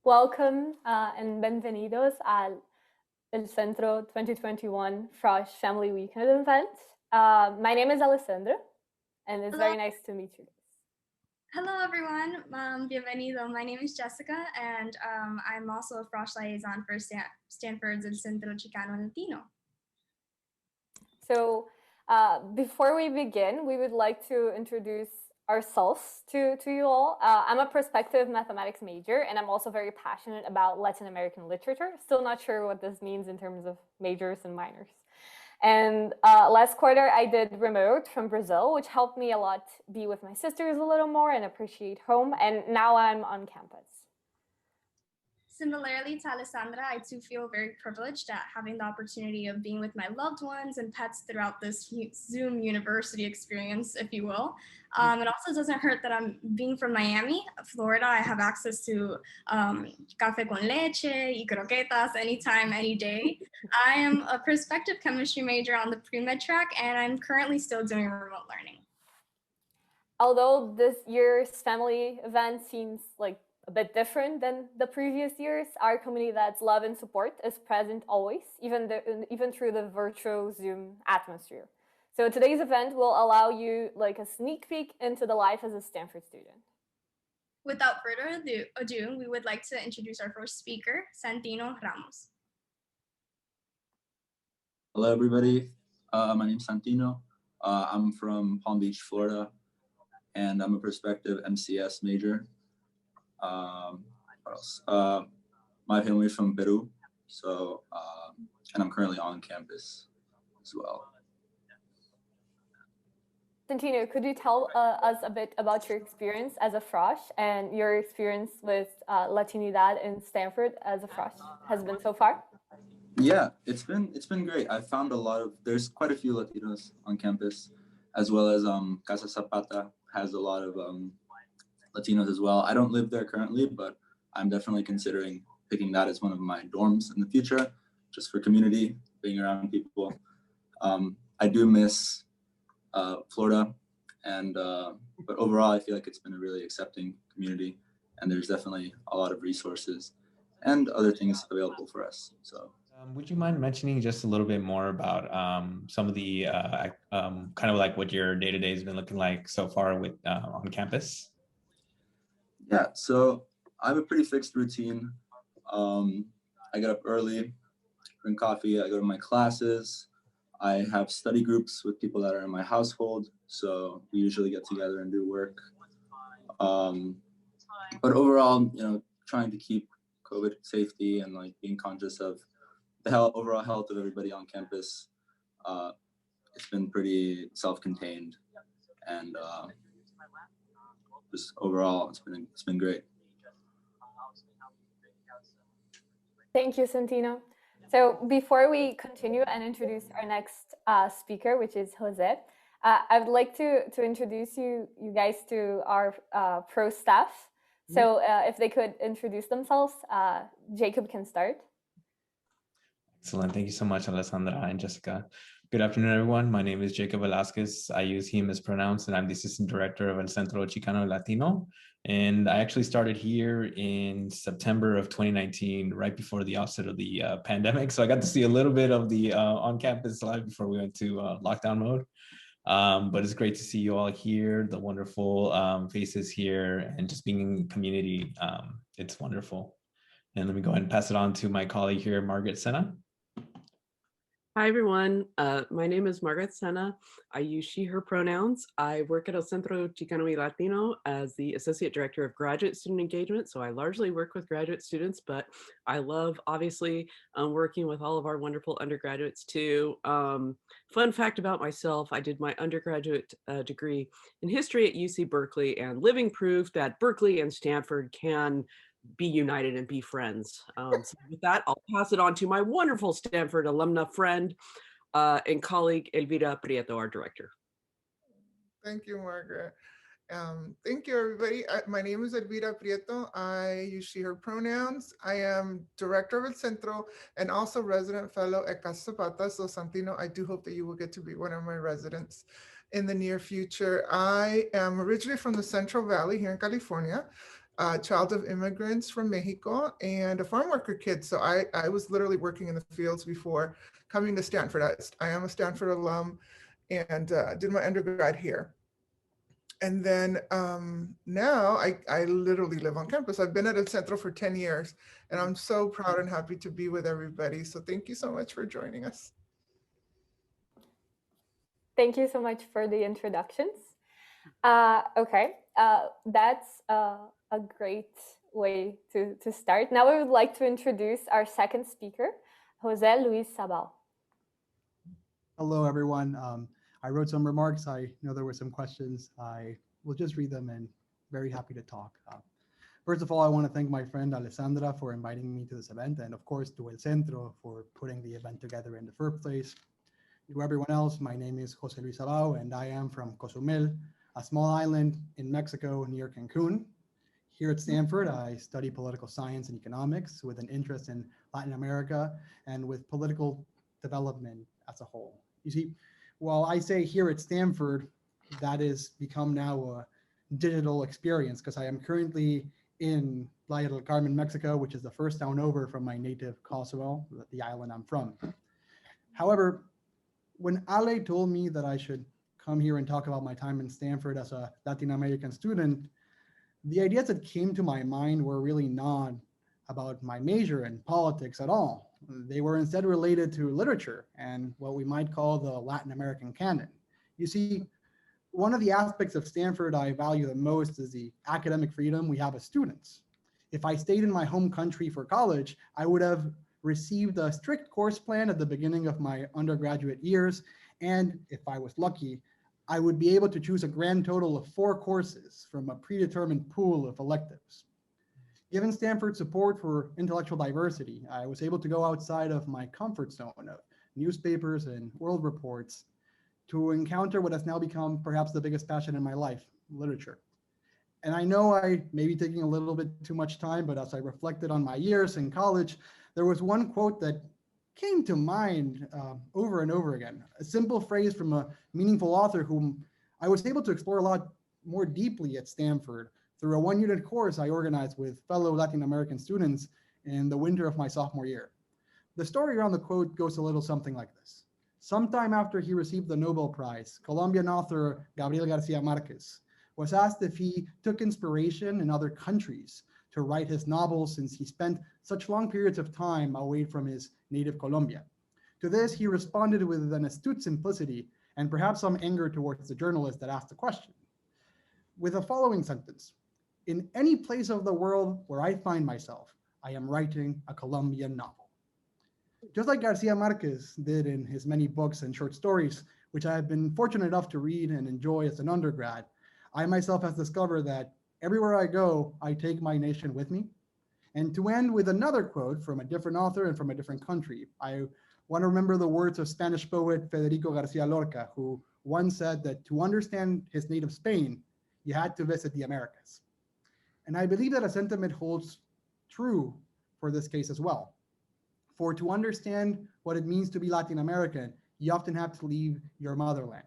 Welcome and bienvenidos al el Centro 2021 Frosh Family Weekend event. My name is Alessandra, and it's very nice to meet you guys. Hello, everyone. Bienvenido. My name is Jessica, and I'm also a Frosh liaison for Stanford's Centro Chicano y Latino. So before we begin, we would like to introduce ourselves to you all. I'm a prospective mathematics major, and I'm also very passionate about Latin American literature. Still not sure what this means in terms of majors and minors. And last quarter, I did remote from Brazil, which helped me a lot be with my sisters a little more and appreciate home. And now I'm on campus. Similarly to Alessandra, I too feel very privileged at having the opportunity of being with my loved ones and pets throughout this Zoom university experience, if you will. It also doesn't hurt that I'm being from Miami, Florida. I have access to café con leche y croquetas anytime, any day. I am a prospective chemistry major on the pre-med track, and I'm currently still doing remote learning. Although this year's family event seems like a bit different than the previous years, our community that's love and support is present always, even through the virtual Zoom atmosphere. So today's event will allow you like a sneak peek into the life as a Stanford student. Without further ado, we would like to introduce our first speaker, Santino Ramos. Hello, everybody. My name's Santino. I'm from Palm Beach, Florida, and I'm a prospective MCS major. What else? My family's from Peru, so and I'm currently on campus as well. Santino, could you tell us a bit about your experience as a Frosh and your experience with Latinidad in Stanford as a Frosh has been so far? Yeah, it's been great. I found there's quite a few Latinos on campus, as well as Casa Zapata has a lot of Latinos as well. I don't live there currently, but I'm definitely considering picking that as one of my dorms in the future, just for community, being around people. I do miss Florida, and but overall, I feel like it's been a really accepting community, and there's definitely a lot of resources and other things available for us. So. Would you mind mentioning just a little bit more about some of the kind of like what your day-to-day has been looking like so far with on campus? Yeah, so I have a pretty fixed routine. I get up early, drink coffee, I go to my classes. I have study groups with people that are in my household, so we usually get together and do work. But overall, trying to keep COVID safety and like being conscious of the overall health of everybody on campus. It's been pretty self-contained, and just overall, it's been great. Thank you, Santino. So before we continue and introduce our next speaker, which is Jose, I would like to introduce you guys to our pro staff. So if they could introduce themselves, Jacob can start. Excellent. Thank you so much, Alessandra and Jessica. Good afternoon, everyone. My name is Jacob Velazquez. I use him as pronouns, and I'm the assistant director of El Centro Chicano y Latino. And I actually started here in September of 2019, right before the offset of the pandemic. So I got to see a little bit of the on-campus life before we went to lockdown mode. But it's great to see you all here, the wonderful faces here, and just being in community. It's wonderful. And let me go ahead and pass it on to my colleague here, Margaret Senna. Hi, everyone. My name is Margaret Senna. I use she, her pronouns. I work at El Centro Chicano y Latino as the Associate Director of Graduate Student Engagement. So I largely work with graduate students, but I love, obviously, working with all of our wonderful undergraduates too. Fun fact about myself, I did my undergraduate degree in history at UC Berkeley, and living proof that Berkeley and Stanford can be united and be friends. So with that, I'll pass it on to my wonderful Stanford alumna friend and colleague, Elvira Prieto, our director. Thank you, Margaret. Thank you, everybody. My name is Elvira Prieto. I use she, her pronouns. I am director of El Centro and also resident fellow at Casa Zapata. So Santino, I do hope that you will get to be one of my residents in the near future. I am originally from the Central Valley here in California. a child of immigrants from Mexico and a farm worker kid. So I was literally working in the fields before coming to Stanford. I am a Stanford alum and did my undergrad here. And then now I literally live on campus. I've been at El Centro for 10 years and I'm so proud and happy to be with everybody. So thank you so much for joining us. Thank you so much for the introductions. Okay, that's a great way to start. Now we would like to introduce our second speaker, Jose Luis Sabal. Hello, everyone. I wrote some remarks. I know there were some questions. I will just read them and very happy to talk. First of all, I want to thank my friend Alessandra for inviting me to this event, and of course to El Centro for putting the event together in the first place. To everyone else, my name is Jose Luis Sabal, and I am from Cozumel, a small island in Mexico near Cancun. Here at Stanford, I study political science and economics with an interest in Latin America and with political development as a whole. You see, while I say here at Stanford, that has become now a digital experience because I am currently in Playa del Carmen, Mexico, which is the first town over from my native Kosovo, the island I'm from. However, when Ale told me that I should come here and talk about my time in Stanford as a Latin American student, the ideas that came to my mind were really not about my major in politics at all. They were instead related to literature and what we might call the Latin American canon. You see, one of the aspects of Stanford I value the most is the academic freedom we have as students. If I stayed in my home country for college, I would have received a strict course plan at the beginning of my undergraduate years. And if I was lucky, I would be able to choose a grand total of 4 courses from a predetermined pool of electives. Given Stanford's support for intellectual diversity, I was able to go outside of my comfort zone of newspapers and world reports to encounter what has now become perhaps the biggest passion in my life, literature. And I know I may be taking a little bit too much time, but as I reflected on my years in college, there was one quote that came to mind over and over again, a simple phrase from a meaningful author whom I was able to explore a lot more deeply at Stanford through a 1-unit course I organized with fellow Latin American students in the winter of my sophomore year. The story around the quote goes a little something like this. Sometime after he received the Nobel Prize, Colombian author Gabriel Garcia Marquez was asked if he took inspiration in other countries to write his novels since he spent such long periods of time away from his native Colombia. To this, he responded with an astute simplicity and perhaps some anger towards the journalist that asked the question, with the following sentence: "In any place of the world where I find myself, I am writing a Colombian novel." Just like Garcia Marquez did in his many books and short stories, which I have been fortunate enough to read and enjoy as an undergrad, I myself have discovered that everywhere I go, I take my nation with me. And to end with another quote from a different author and from a different country, I want to remember the words of Spanish poet Federico Garcia Lorca, who once said that to understand his native Spain, you had to visit the Americas. And I believe that a sentiment holds true for this case as well. For to understand what it means to be Latin American, you often have to leave your motherland.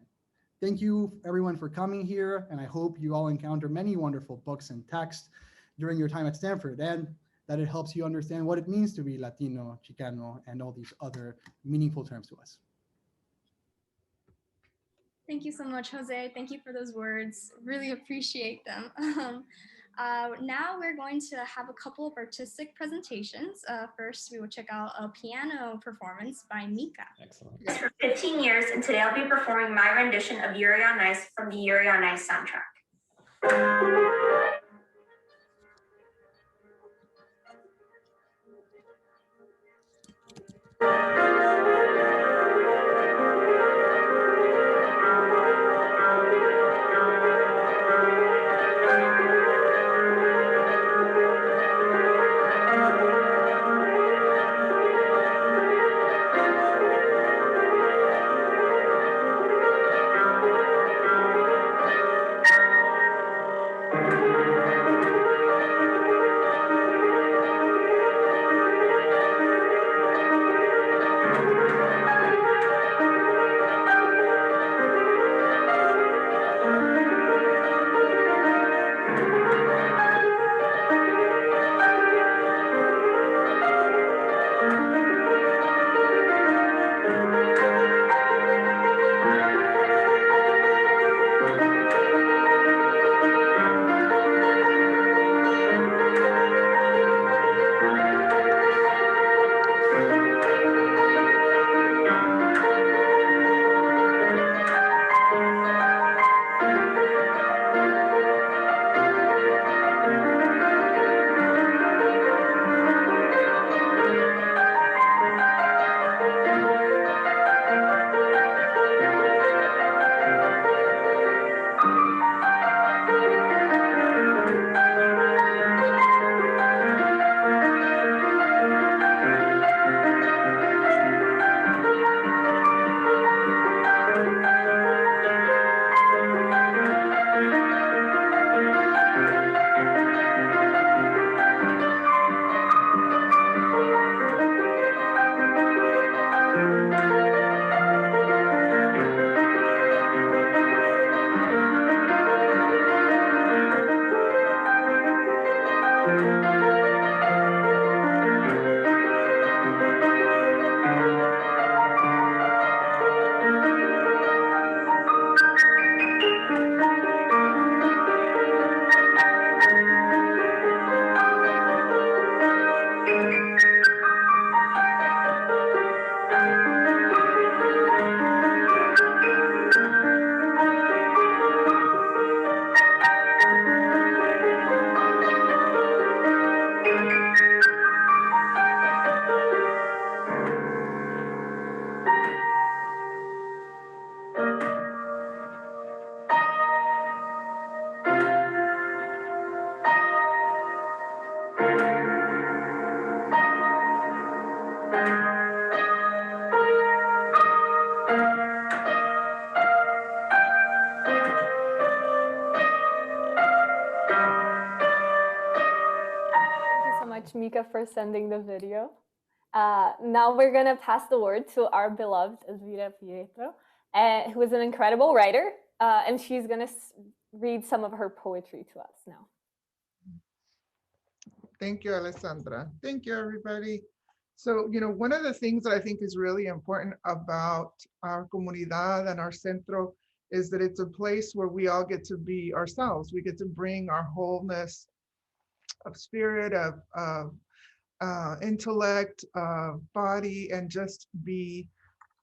Thank you everyone for coming here, and I hope you all encounter many wonderful books and texts during your time at Stanford, and that it helps you understand what it means to be Latino, Chicano, and all these other meaningful terms to us. Thank you so much, Jose. Thank you for those words. Really appreciate them. Now we're going to have a couple of artistic presentations. First, we will check out a piano performance by Mika. Excellent. For 15 years, and today I'll be performing my rendition of Yuri on Ice from the Yuri on Ice soundtrack. much, Mika, for sending the video. Now we're gonna pass the word to our beloved Elvira Pietro, who is an incredible writer, and she's gonna read some of her poetry to us now. Thank you, Alessandra. Thank you, everybody. So, one of the things that I think is really important about our comunidad and our centro is that it's a place where we all get to be ourselves. We get to bring our wholeness of spirit, of intellect, body, and just be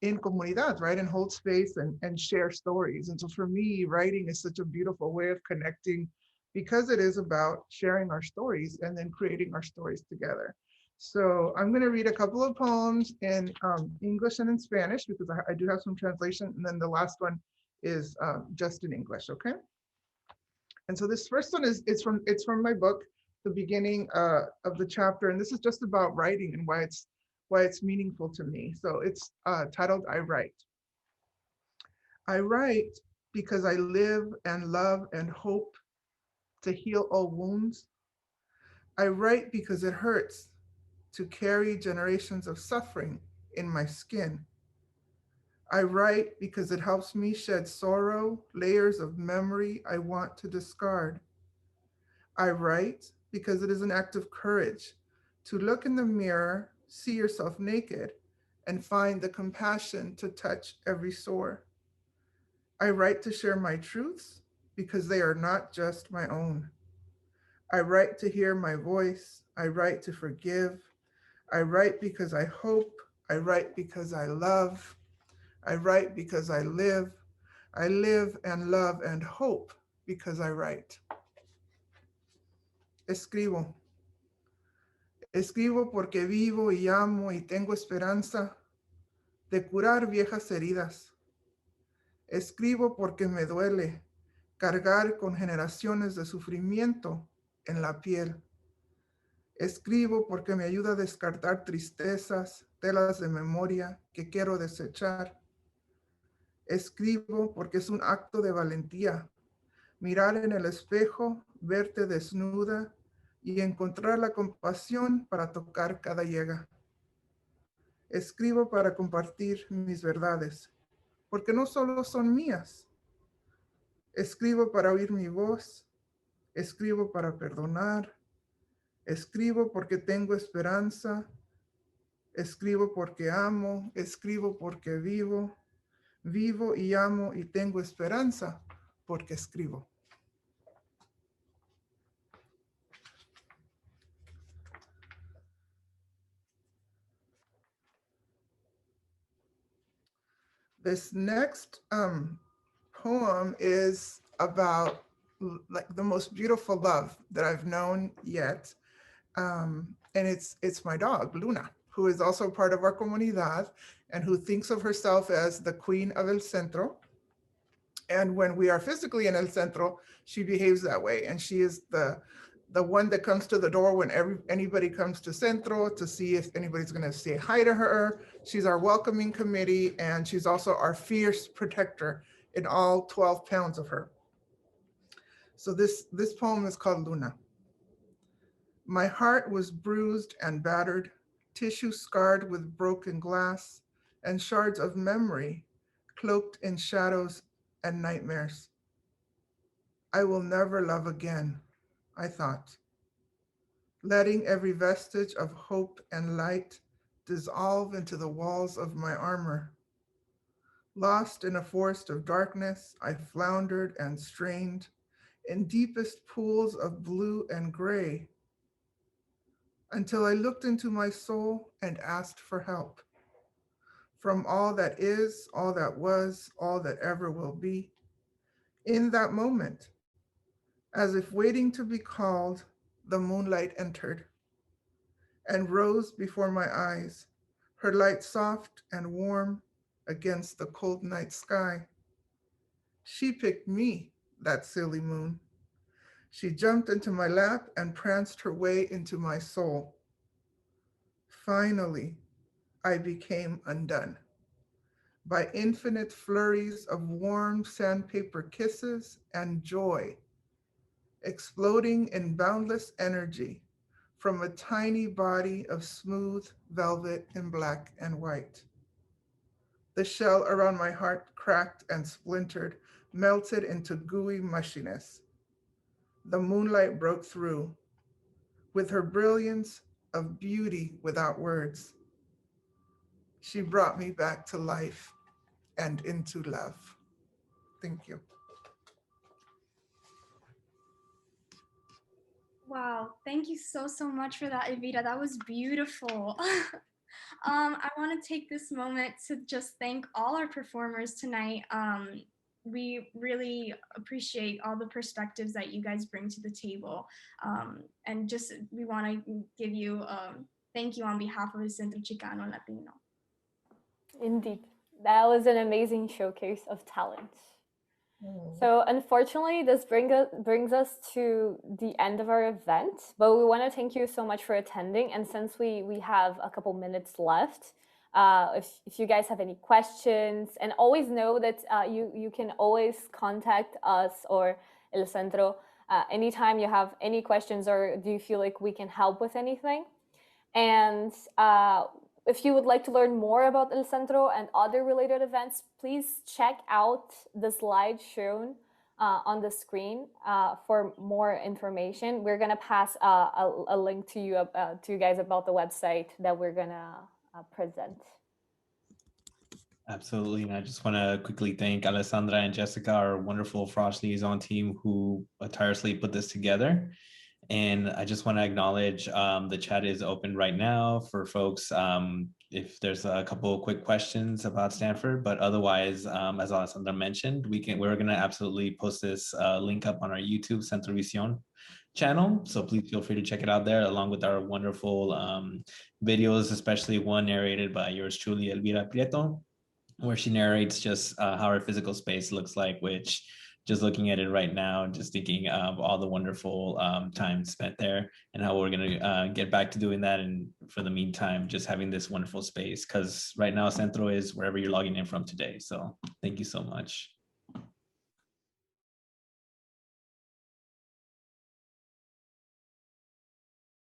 in comunidad, right? And hold space and share stories. And so for me, writing is such a beautiful way of connecting because it is about sharing our stories and then creating our stories together. So I'm going to read a couple of poems in English and in Spanish because I do have some translation. And then the last one is just in English, okay? And so this first one it's from my book, the beginning of the chapter, and this is just about writing and why it's meaningful to me. So it's titled I Write. I write because I live and love and hope to heal all wounds. I write because it hurts to carry generations of suffering in my skin. I write because it helps me shed sorrow, layers of memory I want to discard. I write because it is an act of courage to look in the mirror, see yourself naked, and find the compassion to touch every sore. I write to share my truths because they are not just my own. I write to hear my voice. I write to forgive. I write because I hope. I write because I love. I write because I live. I live and love and hope because I write. Escribo. Escribo porque vivo y amo y tengo esperanza de curar viejas heridas. Escribo porque me duele cargar con generaciones de sufrimiento en la piel. Escribo porque me ayuda a descartar tristezas, telas de memoria que quiero desechar. Escribo porque es un acto de valentía, mirar en el espejo, verte desnuda y encontrar la compasión para tocar cada llaga. Escribo para compartir mis verdades, porque no solo son mías. Escribo para oír mi voz, escribo para perdonar, escribo porque tengo esperanza, escribo porque amo, escribo porque vivo, vivo y amo y tengo esperanza porque escribo. This next poem is about like the most beautiful love that I've known yet. And it's my dog, Luna, who is also part of our comunidad and who thinks of herself as the queen of El Centro. And when we are physically in El Centro, she behaves that way. And she is the one that comes to the door when anybody comes to Centro to see if anybody's going to say hi to her. She's our welcoming committee, and she's also our fierce protector in all 12 pounds of her. So this poem is called Luna. My heart was bruised and battered, tissue scarred with broken glass, and shards of memory cloaked in shadows and nightmares. I will never love again, I thought, letting every vestige of hope and light dissolve into the walls of my armor. Lost in a forest of darkness, I floundered and strained in deepest pools of blue and gray until I looked into my soul and asked for help. From all that is, all that was, all that ever will be. In that moment, as if waiting to be called, the moonlight entered and rose before my eyes, her light soft and warm against the cold night sky. She picked me, that silly moon. She jumped into my lap and pranced her way into my soul. Finally, I became undone by infinite flurries of warm sandpaper kisses and joy, exploding in boundless energy from a tiny body of smooth velvet in black and white. The shell around my heart cracked and splintered, melted into gooey mushiness. The moonlight broke through with her brilliance of beauty without words. She brought me back to life and into love. Thank you. Wow, thank you so much for that, Evita. That was beautiful. I want to take this moment to just thank all our performers tonight. We really appreciate all the perspectives that you guys bring to the table. And just we want to give you thank you on behalf of the Centro Chicano y Latino. Indeed, that was an amazing showcase of talent. So unfortunately, this brings us to the end of our event, but we want to thank you so much for attending. And since we have a couple minutes left, if you guys have any questions, and always know that you can always contact us or El Centro anytime you have any questions or do you feel like we can help with anything. And if you would like to learn more about El Centro and other related events, please check out the slide shown on the screen for more information. We're gonna pass a link to you guys about the website that we're gonna present. Absolutely. And I just want to quickly thank Alessandra and Jessica, our wonderful Frosh Liaison team who tirelessly put this together. And I just want to acknowledge the chat is open right now for folks if there's a couple of quick questions about Stanford, but otherwise, as Alessandra mentioned, we're going to absolutely post this link up on our YouTube Centro Visión channel. So please feel free to check it out there along with our wonderful videos, especially one narrated by yours truly, Elvira Prieto, where she narrates just how our physical space looks like, which just looking at it right now, just thinking of all the wonderful time spent there and how we're gonna get back to doing that. And for the meantime, just having this wonderful space, because right now Centro is wherever you're logging in from today. So thank you so much.